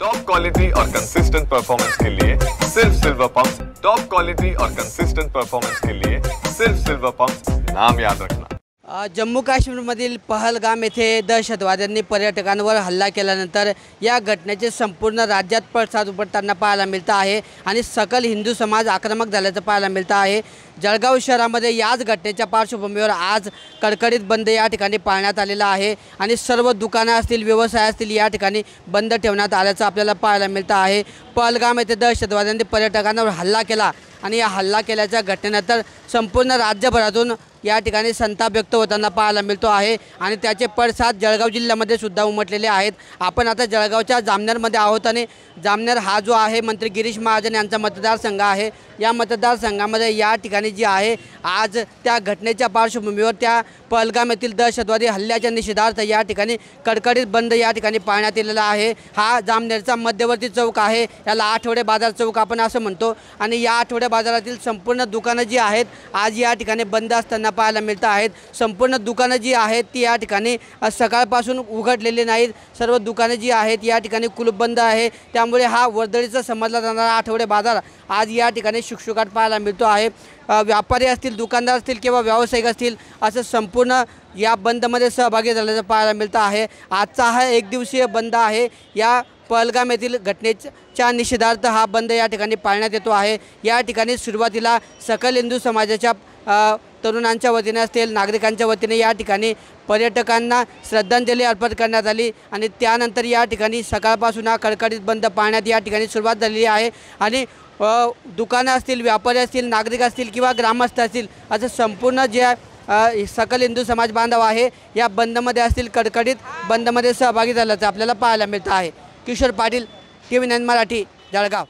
Top quality और consistent performance के लिए सिर्फ सिल्वर पंप्स। टॉप क्वालिटी और कंसिस्टेंट परफॉर्मेंस के लिए सिर्फ सिल्वर पंप्स, नाम याद रखना। जम्मू काश्मीरमधील पहलगाम येथे दहशतवाद्यांनी पर्यटकांवर हल्ला केल्यानंतर या घटनेचे संपूर्ण राज्यात पडसाद उमटताना पाहायला मिळतं आहे आणि सकल हिंदू समाज आक्रमक झाल्याचं पाहायला मिळतं आहे। जळगाव शहरामध्ये याच घटनेच्या पार्श्वभूमीवर आज कडकडीत बंद या ठिकाणी पाळण्यात आलेला आहे आणि सर्व दुकानं असतील, व्यवसाय असतील, या ठिकाणी बंद ठेवण्यात आल्याचं आपल्याला पाहायला मिळतं आहे। पहलगाम येथे दहशतवाद्यांनी पर्यटकांवर हल्ला केला आणि या हल्ला केल्याच्या घटनेनंतर संपूर्ण राज्यभरातून या ठिकाणी संताप व्यक्त होताना पाहायला मिळतो आहे आणि त्याचे पडसाद जळगाव जिल्ह्यामध्ये सुद्धा उमटलेले आहेत। आपण आता जळगावच्या जामनेरमध्ये आहोत आणि जामनेर हा जो आहे मंत्री गिरीश महाजन यांचा मतदारसंघ आहे। या मतदारसंघामध्ये या ठिकाणी जी आहे आज त्या घटनेच्या पार्श्वभूमीवर त्या पहलगाम येथील दहशतवादी हल्ल्याच्या निषेधार्थ या ठिकाणी कडकडीत बंद या ठिकाणी पाळण्यात आलेला आहे। हा जामनेरचा मध्यवर्ती चौक आहे, याला आठवडे बाजार चौक आपण असं म्हणतो आणि या आठवडे बाजारातील संपूर्ण दुकानं जी आहेत आज या ठिकाणी बंद असताना पाहायला मिळत आहेत। संपूर्ण दुकानं जी आहेत ती या ठिकाणी सकाळपासून उघडलेली नाहीत, सर्व दुकानं जी आहेत या ठिकाणी कुलूपबंद आहे। त्यामुळे हा वर्दळीचा समजला जाणारा आठवडे बाजार आज या ठिकाणी शुकशुकाट पाहायला मिळतो आहे। व्यापारी असतील, दुकानदार असतील किंवा व्यावसायिक असतील, असं संपूर्ण या बंदमध्ये सहभागी झाल्याचं पाहायला मिळतं आहे। आजचा हा एक दिवसीय बंद आहे। या पहलगाम येथील घटनेच्या निषेधार्थ हा बंद या ठिकाणी पाळण्यात येतो आहे। या ठिकाणी सुरुवातीला सकल हिंदू समाजाच्या तरुणांच्या वतीने असतील, नागरिकांच्या वतीने या ठिकाणी पर्यटकांना श्रद्धांजली अर्पण करण्यात आली आणि त्यानंतर या ठिकाणी सकाळपासून हा कडकडीत बंद पाळण्यात या ठिकाणी सुरुवात झालेली आहे आणि दुकानं असतील, व्यापारी असतील, नागरिक असतील किंवा ग्रामस्थ असतील, असं संपूर्ण जे सकल हिंदू समाज बांधव आहे या बंदमध्ये असतील, कडकडीत बंदमध्ये सहभागी झाल्याचं आपल्याला पाहायला मिळतं आहे। किशोर पाटील, TV9 मराठी, जळगाव।